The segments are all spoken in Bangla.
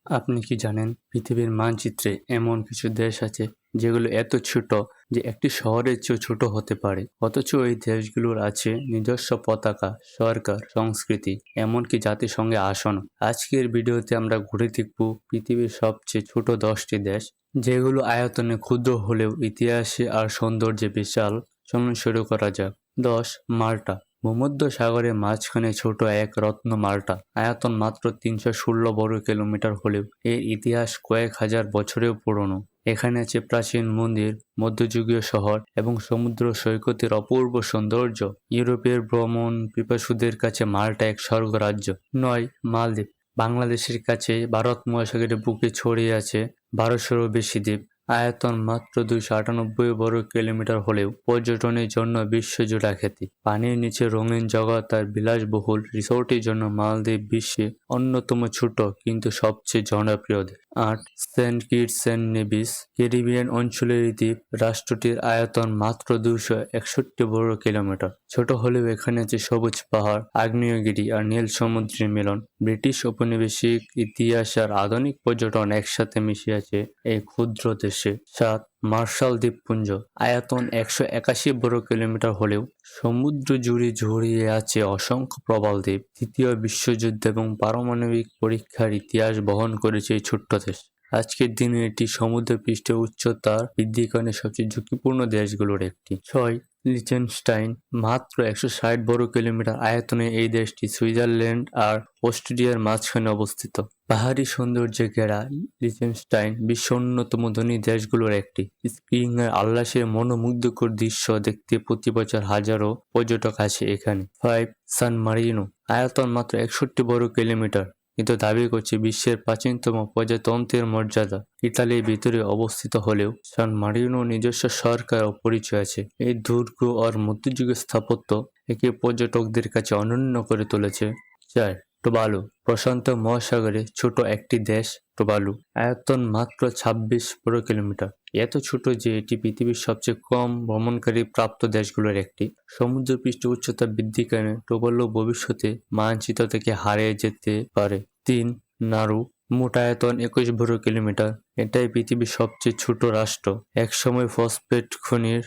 আপনি কি জানেন পৃথিবীর মানচিত্রে এমন কিছু দেশ আছে যেগুলো এত ছোট যে একটি শহরের চেয়েও ছোট হতে পারে, অথচ এই দেশগুলোর আছে নিজস্ব পতাকা, সরকার, সংস্কৃতি, এমনকি জাতিসংঘে আসন। আজকের ভিডিওতে আমরা ঘুরে দেখব পৃথিবীর সবচেয়ে ছোট 10টি দেশ, যেগুলো আয়তনে ক্ষুদ্র হলেও ইতিহাসে আর সৌন্দর্যে বিশাল। চলুন শুরু করা যাক। 10. মাল্টা। ভূমধ্য সাগরের মাঝখানে ছোট এক রত্ন মাল্টা। আয়তন মাত্র 316 বর্গ কিলোমিটার হলেও এর ইতিহাস কয়েক হাজার বছরেও পুরনো। এখানে আছে প্রাচীন মন্দির, মধ্যযুগীয় শহর এবং সমুদ্র সৈকতের অপূর্ব সৌন্দর্য। ইউরোপের ভ্রমণ পিপাসুদের কাছে মাল্টা এক স্বর্গরাজ্য। 9. মালদ্বীপ। বাংলাদেশের কাছে ভারত মহাসাগরের বুকে ছড়িয়ে আছে 1200-ও বেশি দ্বীপ। আয়তন মাত্র 298 বর্গ কিলোমিটার হলেও পর্যটনের জন্য বিশ্বজোড়া খ্যাতি। পানির নিচে রঙিন জগৎ আর বিলাসবহুল রিসোর্টের জন্য মালদ্বীপ বিশ্বে অন্যতম ছোট কিন্তু সবচেয়ে জনপ্রিয় দেশ। 8. Saint Kitts and Nevis. ক্যারিবিয়ান অঞ্চলের এই দ্বীপ রাষ্ট্রটির আয়তন মাত্র 261 বর্গ কিলোমিটার। ছোট হলেও এখানে আছে সবুজ পাহাড়, আগ্নেয়গিরি আর নীল সমুদ্রের মিলন। ব্রিটিশ ঔপনিবেশিক ইতিহাস আর আধুনিক পর্যটন একসাথে মিশে আছে এই ক্ষুদ্র দেশে। 7. মার্শাল দ্বীপপুঞ্জ। আয়তন 181 বর্গ কিলোমিটার হলেও সমুদ্র জুড়ে ছড়িয়ে আছে অসংখ্য প্রবাল দ্বীপ। তৃতীয় বিশ্বযুদ্ধ এবং পারমাণবিক পরীক্ষার ইতিহাস বহন করেছে এই ছোট্ট দেশ। আজকের দিনে এটি সমুদ্রপৃষ্ঠের উচ্চতা বৃদ্ধির কারণে সবচেয়ে ঝুঁকিপূর্ণ দেশগুলোর একটি। 6. লিচেনস্টাইন। মাত্র 160 বর্গ কিলোমিটার আয়তনে এই দেশটি সুইজারল্যান্ড আর অস্ট্রেলিয়ার মাঝখানে অবস্থিত। পাহাড়ি সৌন্দর্যে ঘেরা লিচেনস্টাইন বিশ্ব অন্যতম ধনী দেশগুলোর একটি। স্কিইং এর আল্লাসের মনোমুগ্ধকর দৃশ্য দেখতে প্রতি বছর হাজারো পর্যটক আসে এখানে। 5. সান মারিনো। আয়তন মাত্র 61 বর্গ কিলোমিটার, কিন্তু দাবি করছে বিশ্বের প্রাচীনতম প্রজাতন্ত্রের মর্যাদা। ইতালির ভিতরে অবস্থিত হলেও সান মারিনোর নিজস্ব সরকার ও পরিচয় আছে। এই দুর্গ আর মধ্যযুগীয় স্থাপত্য একে পর্যটকদের কাছে অনন্য করে তুলেছে। 4. টুভালু। প্রশান্ত মহাসাগরে ছোট একটি দেশ টুভালু। আয়তন মাত্র 26 বর্গ কিলোমিটার। এত ছোট যে এটি পৃথিবীর সবচেয়ে কম ভ্রমণকারী প্রাপ্ত দেশগুলোর একটি। সমুদ্রপৃষ্ঠ উচ্চতা বৃদ্ধির কারণে টুভালু ভবিষ্যতে মানচিত্র থেকে হারিয়ে যেতে পারে। 3. নারু। মোট আয়তন 21 বর্গ কিলোমিটার। এটাই পৃথিবীর সবচেয়ে ছোট রাষ্ট্র। একসময় ফসফেট খনির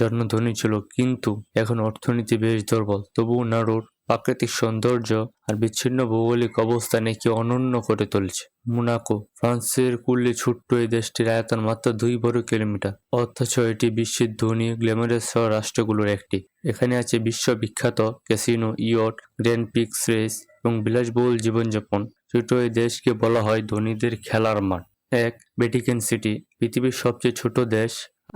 জন্য ধনী ছিল, কিন্তু এখন অর্থনীতি বেশ দুর্বল। তবুও নাড়ুর প্রাকৃতিক সৌন্দর্য আর বিচ্ছিন্ন ভৌগোলিক অবস্থান একে অনন্য করে তুলছে। মোনাকো। ফ্রান্সের কুলে ছোট্ট এই দেশটির আয়তন মাত্র 2 বর্গ কিলোমিটার, অথচ এটি বিশ্বের ধনী গ্ল্যামারাস রাষ্ট্রগুলোর একটি। এখানে আছে বিশ্ববিখ্যাত casino, yacht, grand pix race এবং বিলাসবহুল জীবনযাপন। ছোট এই দেশকে বলা হয় ধনীদের খেলার মাঠ। 1. Vatican city. পৃথিবীর সবচেয়ে ছোট দেশ।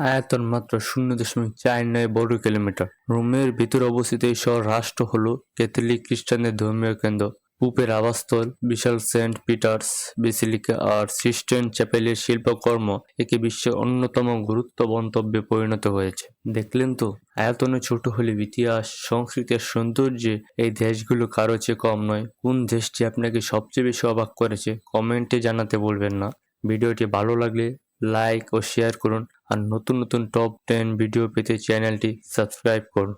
আয়তন মাত্র 0.49 বর্গ কিলোমিটার। রোমের ভিতরে অবস্থিত এই শহর রাষ্ট্র হল ক্যাথলিক খ্রিস্টানদের ধর্মীয় কেন্দ্র। পোপের আবাসস্থল, বিশাল সেন্ট পিটার্স বেসিলিকা আর সিস্টাইন চ্যাপেলের শিল্পকর্ম একে বিশ্বের অন্যতম গুরুত্ব গন্তব্যে পরিণত হয়েছে। দেখলেন তো, আয়তনে ছোট হলে ইতিহাস, সংস্কৃতি আর সৌন্দর্যে এই দেশগুলো কারো চেয়ে কম নয়। কোন দেশটি আপনাকে সবচেয়ে বেশি অবাক করেছে কমেন্টে জানাতে ভুলবেন না। ভিডিওটি ভালো লাগলে লাইক ও শেয়ার করুন আর নতুন নতুন টপ 10 ভিডিও পেতে চ্যানেলটি সাবস্ক্রাইব করুন।